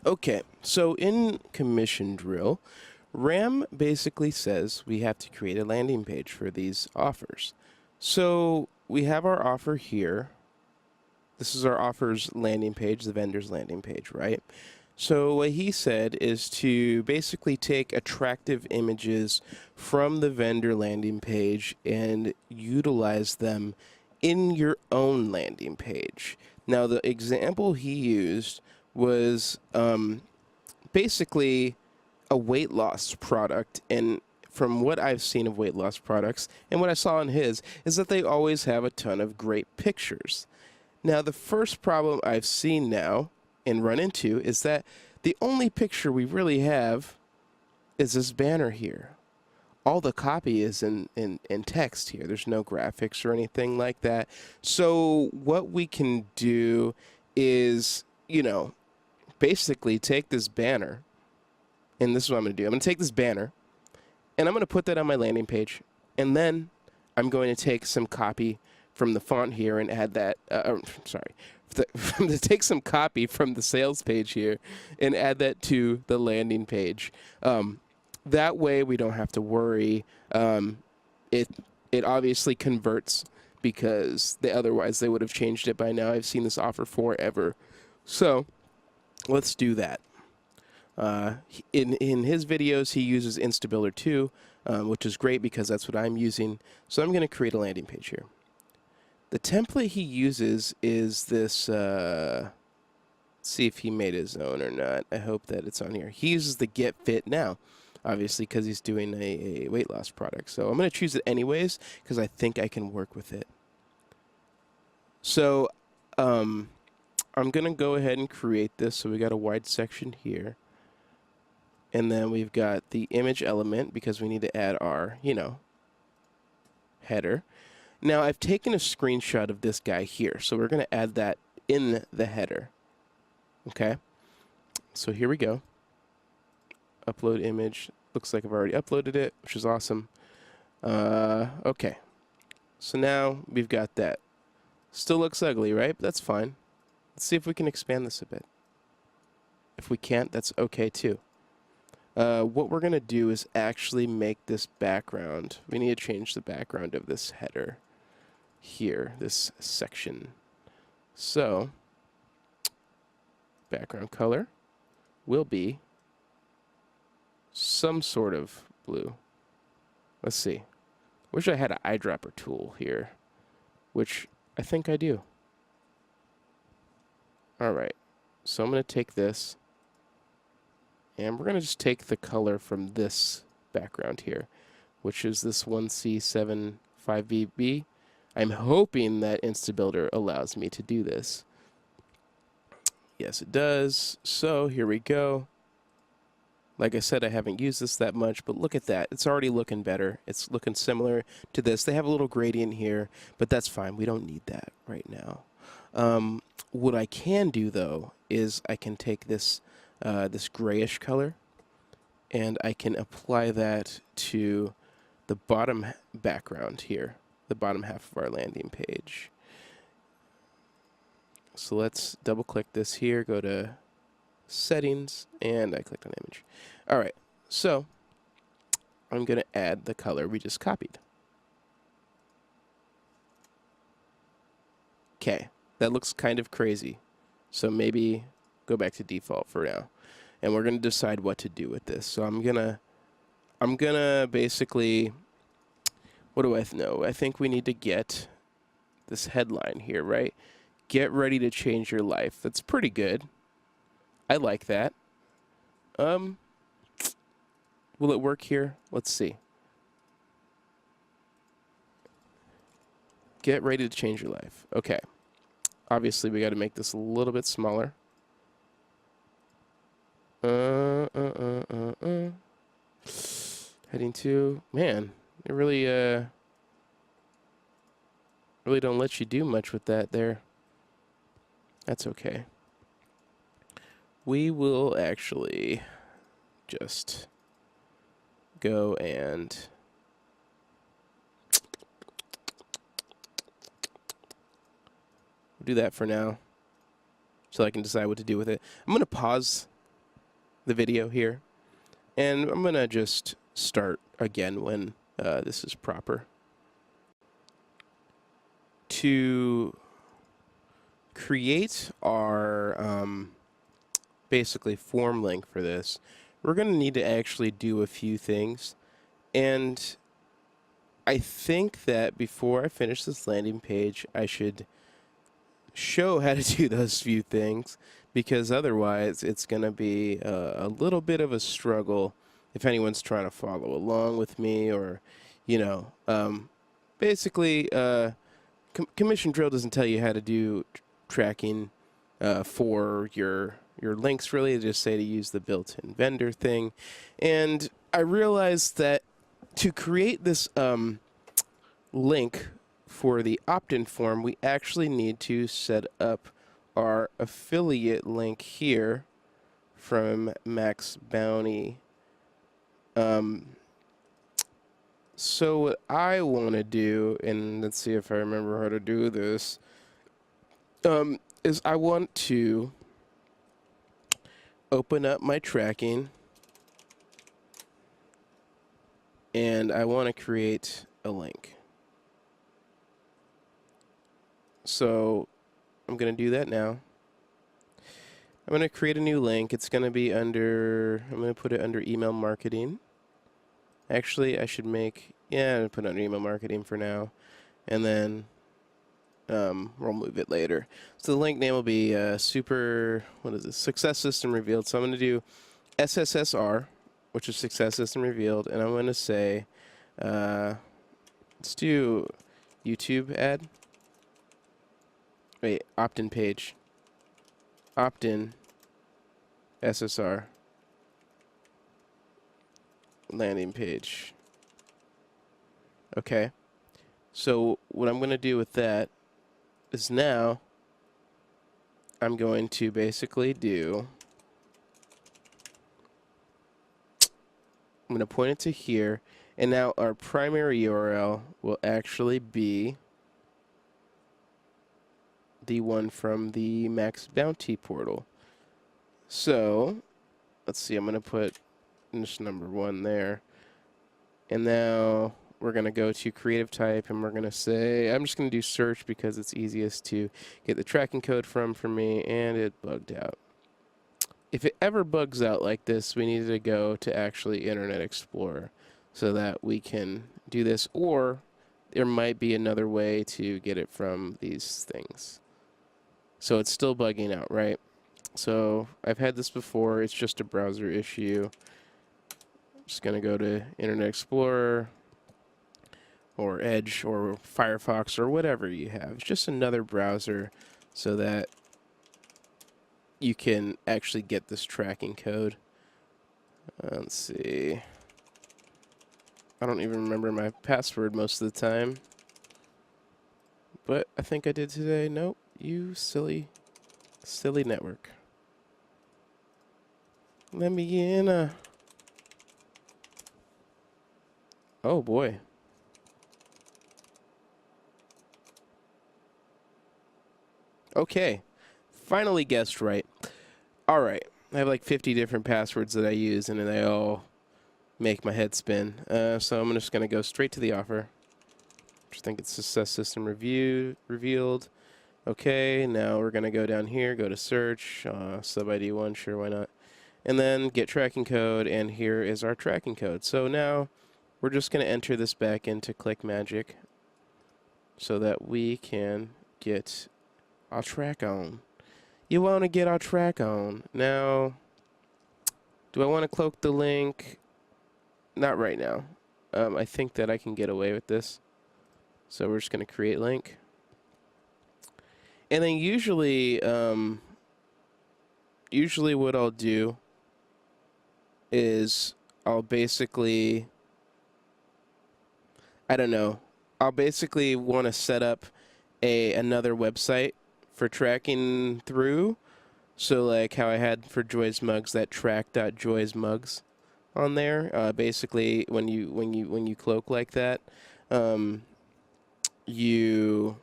Okay, so in Commission Drill, RAM basically says we have to create a landing page for these offers. So we have our offer here. This is our offers landing page, the vendor's landing page, right? So what he said is to basically take attractive images from the vendor landing page and utilize them in your own landing page. Now, the example he used was basically a weight loss product, and from what I've seen of weight loss products and what I saw in his is that they always have a ton of great pictures. Now, the first problem I've seen now and run into is that the only picture we really have is this banner here. All the copy is in text here. There's no graphics or anything like that. So what we can do is, basically take this banner, and this is what I'm going to do. I'm going to take this banner, and I'm going to put that on my landing page, and then I'm going to take some copy from the font here and add that, to take some copy from the sales page here and add that to the landing page. That way we don't have to worry. It obviously converts because otherwise they would have changed it by now. I've seen this offer forever. So let's do that. In his videos, he uses Instabuilder 2, which is great because that's what I'm using. So I'm going to create a landing page here. The template he uses is this, let's see if he made his own or not. I hope that it's on here. He uses the Get Fit Now, obviously, because he's doing a weight loss product. So I'm going to choose it anyways because I think I can work with it. So I'm going to go ahead and create this. So we got a wide section here. And then we've got the image element because we need to add our, header. Now, I've taken a screenshot of this guy here, so we're going to add that in the header. Okay, so here we go. Upload image. Looks like I've already uploaded it, which is awesome. Okay, so now we've got that. Still looks ugly, right? But that's fine. Let's see if we can expand this a bit. If we can't, that's okay too. What we're going to do is actually make this background. We need to change the background of this header here, this section. So, background color will be some sort of blue. Let's see. Wish I had an eyedropper tool here, which I think I do. All right. So I'm going to take this, and we're going to just take the color from this background here, which is this 1C75VB. I'm hoping that Instabuilder allows me to do this. Yes, it does. So here we go. Like I said, I haven't used this that much, but look at that. It's already looking better. It's looking similar to this. They have a little gradient here, but that's fine. We don't need that right now. What I can do, though, is I can take this this grayish color, and I can apply that to the bottom background here, the bottom half of our landing page. So let's double click this here, go to settings, and I clicked on image. All right, so I'm going to add the color we just copied. Okay, that looks kind of crazy. So maybe go back to default for now. And we're going to decide what to do with this. So I'm gonna basically, what do I know? I think we need to get this headline here, right? Get ready to change your life. That's pretty good. I like that. Will it work here? Let's see. Get ready to change your life. Okay. Obviously, we got to make this a little bit smaller. Heading to, man, it really don't let you do much with that there. That's okay. We will actually just go and do that for now so I can decide what to do with it. I'm going to pause the video here. And I'm going to just start again when this is proper. To create our basically form link for this, we're going to need to actually do a few things. And I think that before I finish this landing page, I should show how to do those few things, because otherwise it's going to be a little bit of a struggle if anyone's trying to follow along with me, or, you know, basically, Commission Drill doesn't tell you how to do tracking for your links, really. They just say to use the built-in vendor thing. And I realized that to create this link for the opt-in form, we actually need to set up our affiliate link here from Max Bounty. So what I want to do, and let's see if I remember how to do this, is I want to open up my tracking, and I want to create a link. So I'm going to do that now. I'm going to create a new link. It's going to be under, I'm going to put it under email marketing. Actually, I should make, yeah, I'm going to put it under email marketing for now. And then we'll move it later. So the link name will be Success System Revealed. So I'm going to do SSSR, which is Success System Revealed. And I'm going to say, let's do YouTube ad. Wait, opt-in page. Opt-in SSR landing page. Okay. So what I'm going to do with that is now I'm going to basically do, I'm going to point it to here, and now our primary URL will actually be the one from the Max Bounty portal. So let's see, I'm going to put this number 1 there. And now we're going to go to creative type, and we're going to say, I'm just going to do search because it's easiest to get the tracking code from for me, and it bugged out. If it ever bugs out like this, we need to go to actually Internet Explorer so that we can do this, or there might be another way to get it from these things. So it's still bugging out, right? So I've had this before. It's just a browser issue. I'm just going to go to Internet Explorer or Edge or Firefox or whatever you have. It's just another browser so that you can actually get this tracking code. Let's see. I don't even remember my password most of the time. But I think I did today. Nope. You silly network. Let me in. Oh boy. Okay. Finally guessed right. Alright. I have like 50 different passwords that I use, and they all make my head spin. So I'm just going to go straight to the offer. I think it's Success System Revealed. Okay, now we're going to go down here, go to search, sub ID 1, sure, why not? And then get tracking code, and here is our tracking code. So now we're just going to enter this back into ClickMagick so that we can get our track on. You want to get our track on. Now, do I want to cloak the link? Not right now. I think that I can get away with this. So we're just going to create link. And then usually what I'll do is I'll basically, I don't know, I'll basically want to set up another website for tracking through. So like how I had for Joy's Mugs, that track.joysmugs on there. Basically, when you cloak like that, you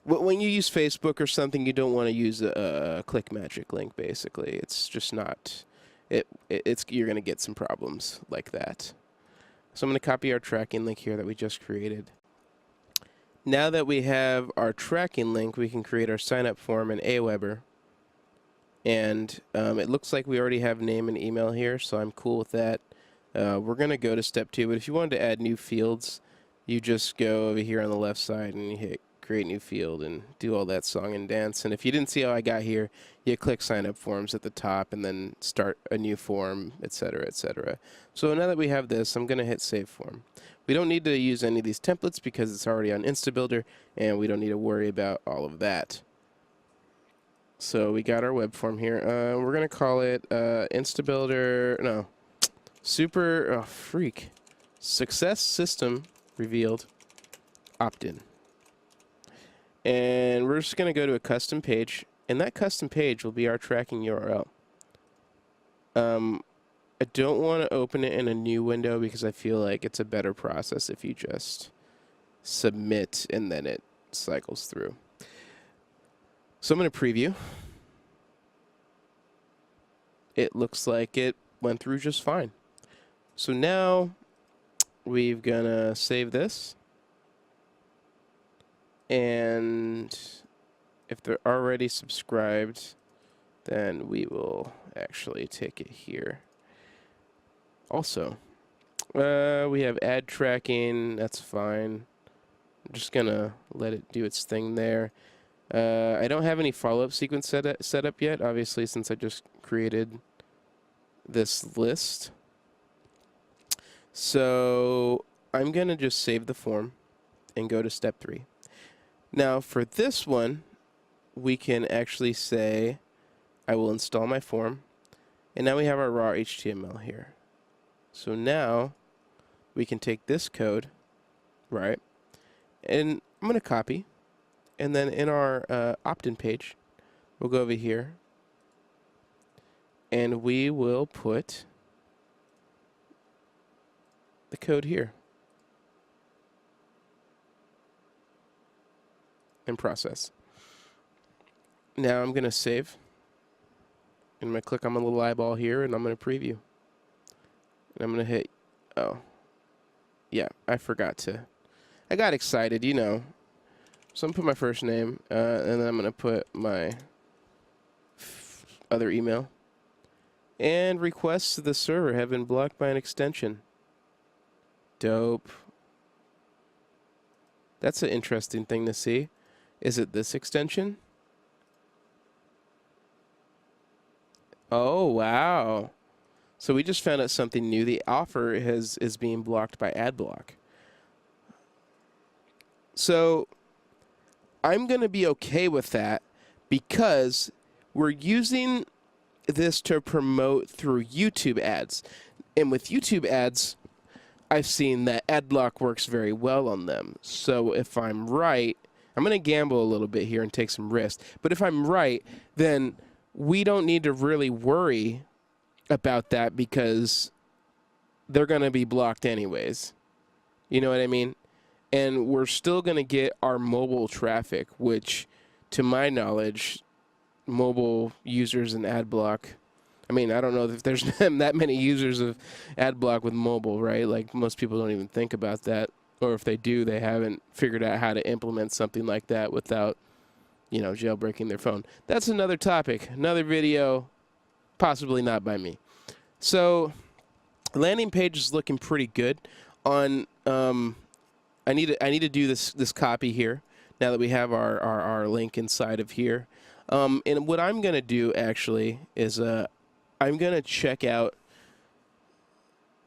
when you use Facebook or something, you don't want to use a ClickMagick link. Basically, it's just not. It's you're gonna get some problems like that. So I'm gonna copy our tracking link here that we just created. Now that we have our tracking link, we can create our sign up form in Aweber. And it looks like we already have name and email here, so I'm cool with that. We're going to go to step 2, but if you wanted to add new fields, you just go over here on the left side and you hit create new field and do all that song and dance. And if you didn't see how I got here, you click sign up forms at the top and then start a new form, etc., etc. So now that we have this, I'm going to hit save form. We don't need to use any of these templates because it's already on InstaBuilder, and we don't need to worry about all of that. So we got our web form here. We're going to call it InstaBuilder, no, Success System Revealed Opt-in. And we're just going to go to a custom page, and that custom page will be our tracking URL. I don't want to open it in a new window because I feel like it's a better process if you just submit and then it cycles through. So I'm going to preview. It looks like it went through just fine. So now we're going to save this. And if they're already subscribed, then we will actually take it here. Also, we have ad tracking. That's fine. I'm just going to let it do its thing there. I don't have any follow-up sequence set up yet, obviously, since I just created this list. So I'm going to just save the form and go to step 3. Now, for this one, we can actually say, I will install my form. And now we have our raw HTML here. So now we can take this code, right? And I'm going to copy. And then in our opt-in page, we'll go over here. And we will put the code here. And process. Now I'm going to save. And I'm going to click on my little eyeball here, and I'm going to preview. And I'm going to hit, oh, yeah, I forgot to. I got excited, you know. So I'm going to put my first name, and then I'm going to put my other email. And requests to the server have been blocked by an extension. Dope. That's an interesting thing to see. Is it this extension? Oh, wow. So we just found out something new. The offer is being blocked by AdBlock. So I'm going to be okay with that because we're using this to promote through YouTube ads. And with YouTube ads, I've seen that AdBlock works very well on them. So if I'm right, I'm going to gamble a little bit here and take some risks. But if I'm right, then we don't need to really worry about that because they're going to be blocked anyways. You know what I mean? And we're still going to get our mobile traffic, which, to my knowledge, mobile users in AdBlock, I mean, I don't know if there's that many users of AdBlock with mobile, right? Like, most people don't even think about that. Or if they do, they haven't figured out how to implement something like that without, you know, jailbreaking their phone. That's another topic, another video, possibly not by me. So, landing page is looking pretty good. On, I need to do this copy here now that we have our link inside of here. And what I'm going to do actually is I'm going to check out.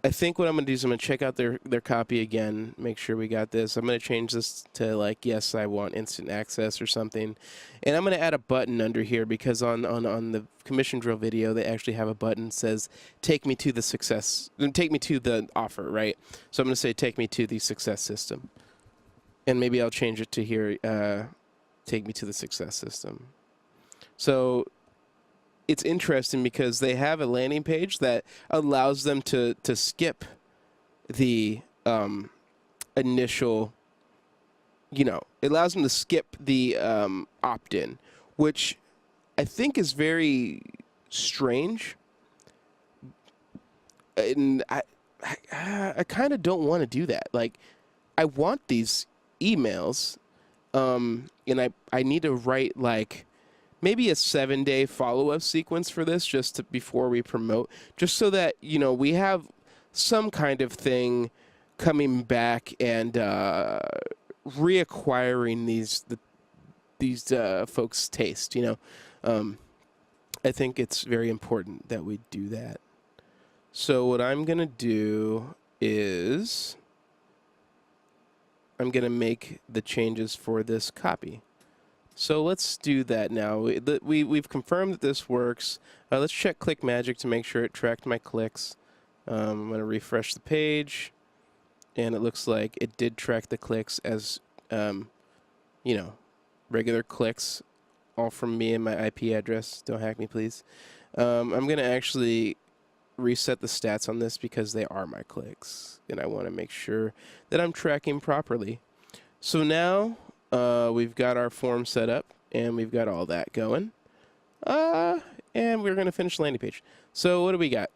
I think what I'm going to do is I'm going to check out their copy again, make sure we got this. I'm going to change this to, like, yes, I want instant access or something. And I'm going to add a button under here because on the commission drill video, they actually have a button that says, take me to the offer, right? So I'm going to say, take me to the success system. And maybe I'll change it to here, take me to the success system. So it's interesting because they have a landing page that allows them to skip the initial it allows them to skip the opt-in, which I think is very strange. And I kind of don't want to do that. Like, I want these emails, and I need to write like maybe a 7-day follow-up sequence for this before we promote, just so that we have some kind of thing coming back and reacquiring these folks' taste. I think it's very important that we do that. So what I'm gonna do is I'm gonna make the changes for this copy. So let's do that now. We've confirmed that this works. Let's check ClickMagick to make sure it tracked my clicks. I'm gonna refresh the page, and it looks like it did track the clicks as regular clicks, all from me and my IP address. Don't hack me, please. I'm gonna actually reset the stats on this because they are my clicks, and I want to make sure that I'm tracking properly. So now we've got our form set up, and we've got all that going, and we're going to finish the landing page. So what do we got?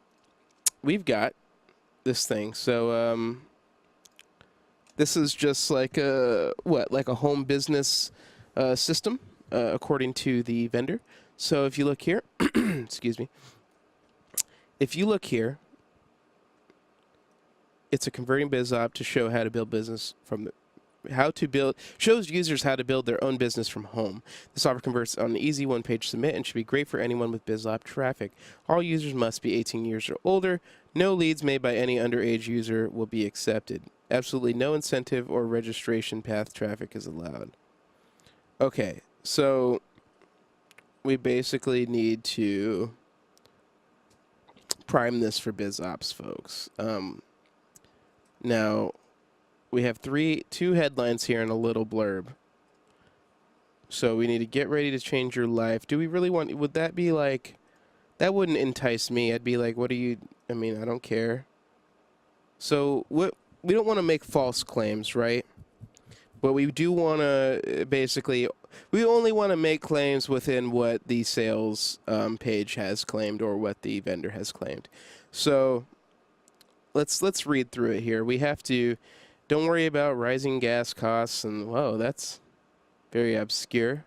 We've got this thing. So this is just like like a home business system, according to the vendor. So if you look here, excuse me. If you look here, it's a converting biz op to show how to build business shows users how to build their own business from home. This offer converts on an easy one-page submit and should be great for anyone with BizOp traffic. All users must be 18 years or older. No leads made by any underage user will be accepted. Absolutely no incentive or registration path traffic is allowed. Okay, so we basically need to prime this for BizOps, folks. Now, we have two headlines here and a little blurb. So we need to get ready to change your life. Do we really would that be like, that wouldn't entice me. I'd be like, I don't care. So we don't want to make false claims, right? But we do want to we only want to make claims within what the sales page has claimed or what the vendor has claimed. So let's read through it here. We have to, don't worry about rising gas costs, and whoa, that's very obscure.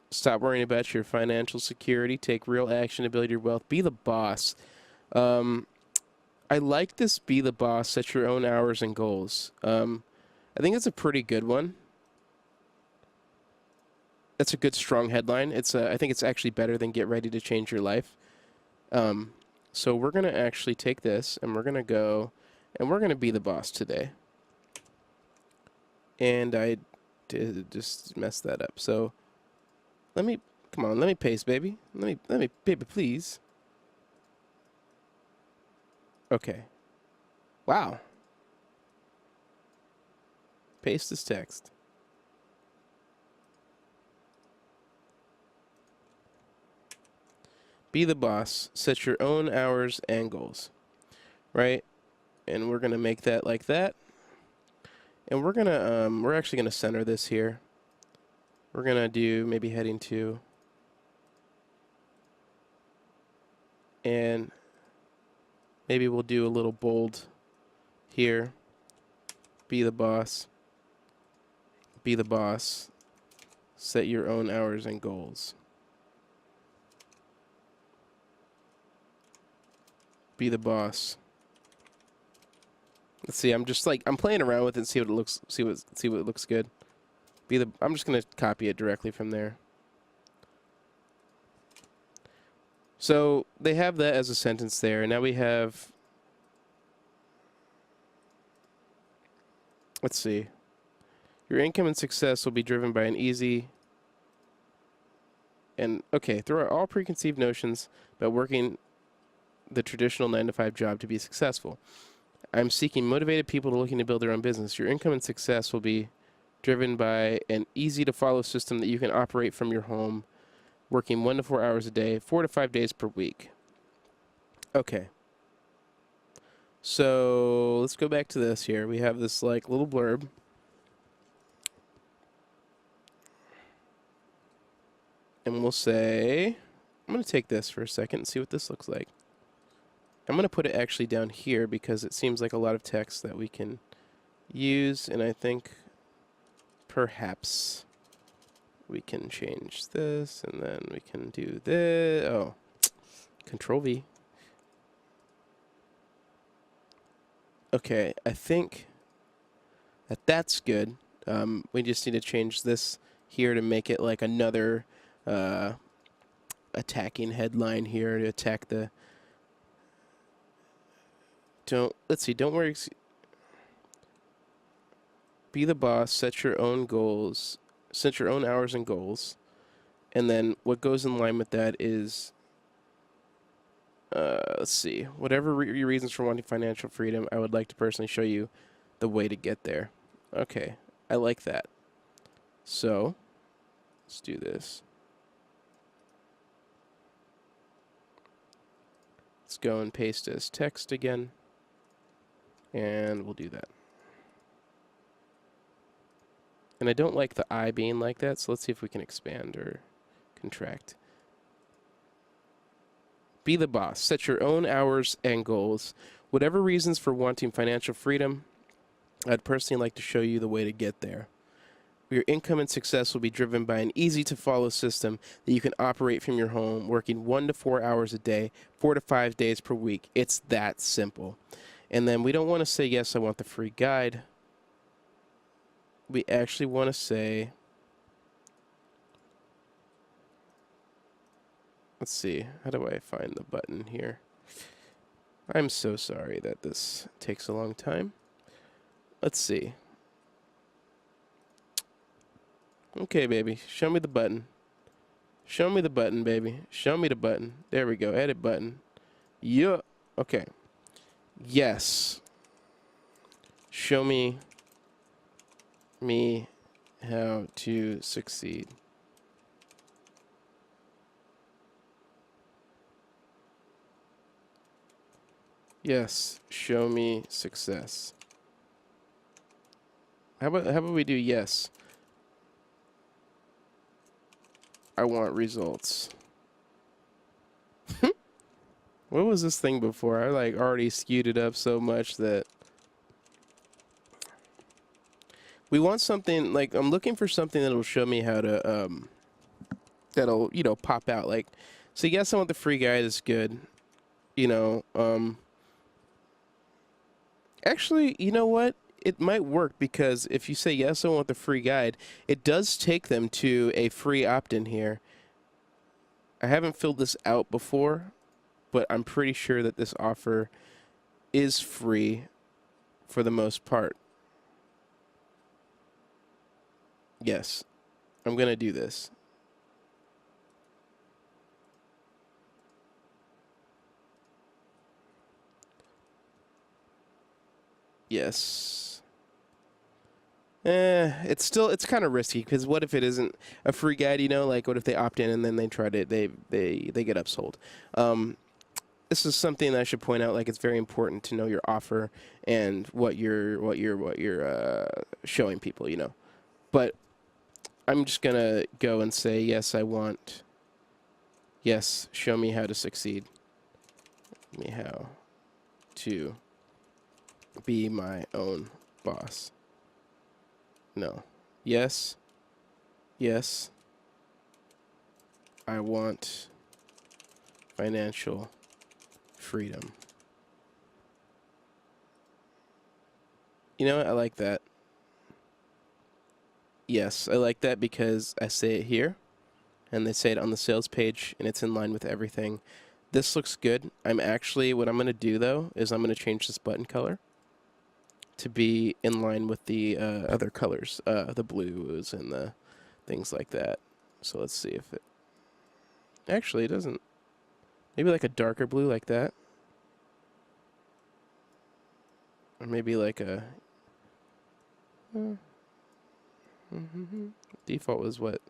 Stop worrying about your financial security. Take real action to build your wealth. Be the boss. I like this be the boss, set your own hours and goals. I think it's a pretty good one. That's a good, strong headline. I think it's actually better than get ready to change your life. So we're going to actually take this, and we're going to go, and we're going to be the boss today. And I did just mess that up. So come on, let me paste, baby. Let me, baby, please. Okay. Wow. Paste this text. Be the boss. Set your own hours and goals. Right? And we're going to make that like that. And we're going to, we're actually going to center this here. We're going to do maybe heading 2. And maybe we'll do a little bold here. Be the boss. Be the boss. Set your own hours and goals. Be the boss. Let's see. I'm playing around with it, see what it looks. See what it looks good. I'm just gonna copy it directly from there. So they have that as a sentence there. Now we have. Let's see. Your income and success will be driven by an easy. And okay, throw out all preconceived notions about working the traditional 9-to-5 job to be successful. I'm seeking motivated people looking to build their own business. Your income and success will be driven by an easy-to-follow system that you can operate from your home, working 1 to 4 hours a day, 4 to 5 days per week. Okay. So let's go back to this here. We have this like little blurb. And we'll say, I'm going to take this for a second and see what this looks like. I'm going to put it actually down here because it seems like a lot of text that we can use, and I think perhaps we can change this, and then we can do this. Oh, Control V. Okay, I think that that's good. We just need to change this here to make it like another attacking headline here to attack the. Let's see. Don't worry. Be the boss. Set your own goals. Set your own hours and goals. And then what goes in line with that is, let's see. Whatever your reasons for wanting financial freedom, I would like to personally show you the way to get there. Okay, I like that. So, let's do this. Let's go and paste as text again. And we'll do that. And I don't like the I being like that, so let's see if we can expand or contract. Be the boss. Set your own hours and goals. Whatever reasons for wanting financial freedom, I'd personally like to show you the way to get there. Your income and success will be driven by an easy-to-follow system that you can operate from your home, working 1 to 4 hours a day, 4 to 5 days per week. It's that simple. And then we don't want to say, yes, I want the free guide. We actually want to say, let's see, how do I find the button here? I'm so sorry that this takes a long time. Let's see. Okay, baby, show me the button. Show me the button, baby. Show me the button. There we go, edit button. Yeah, okay. Yes. Show me how to succeed. Yes, show me success. How about we do yes? I want results. What was this thing before? I like already skewed it up so much that we want something like, I'm looking for something that'll show me how to that'll, you know, pop out. Like, so yes, I want the free guide is good. You know, actually, you know what? It might work because if you say yes, I want the free guide, it does take them to a free opt-in here. I haven't filled this out before, but I'm pretty sure that this offer is free for the most part. Yes, I'm going to do this. Yes. It's kind of risky because what if it isn't a free guide, you know, like what if they opt in and then they try to, they get upsold. This is something that I should point out, like it's very important to know your offer and what you're showing people, you know. But I'm just going to go and say, yes, I want, yes, show me how to succeed. Show me how to be my own boss. No. Yes. Yes. I want financial freedom. You know what? I like that. Yes, I like that because I say it here, and they say it on the sales page, and it's in line with everything. This looks good. What I'm going to do, though, is I'm going to change this button color to be in line with the other colors, the blues and the things like that. So let's see if it... Actually, it doesn't... Maybe like a darker blue like that. Or maybe like a... Default was what?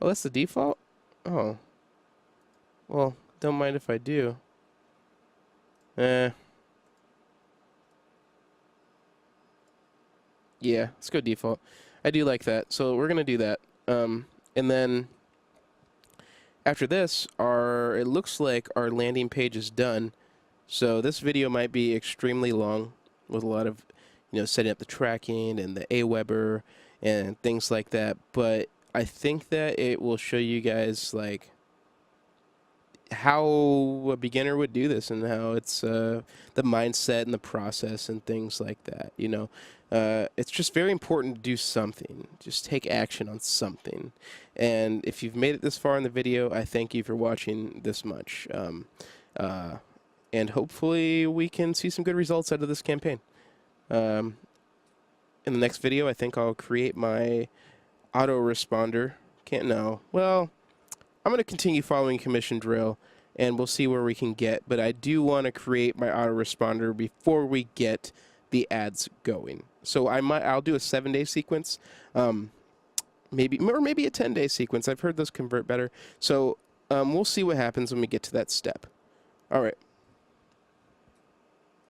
Oh, that's the default? Oh. Well, don't mind if I do. Yeah, let's go default. I do like that. So we're going to do that. And then After this, it looks like our landing page is done. So this video might be extremely long with a lot of, setting up the tracking and the Aweber and things like that. But I think that it will show you guys like how a beginner would do this and how it's the mindset and the process and things like that. It's just very important to do something. Just take action on something. And if you've made it this far in the video, I thank you for watching this much. And hopefully we can see some good results out of this campaign. In the next video, I think I'll create my autoresponder. Well, I'm going to continue following Commission Drill, and we'll see where we can get. But I do want to create my autoresponder before we get the ads going. So I'll do a 7-day sequence, maybe a 10-day sequence. I've heard those convert better. So we'll see what happens when we get to that step. All right.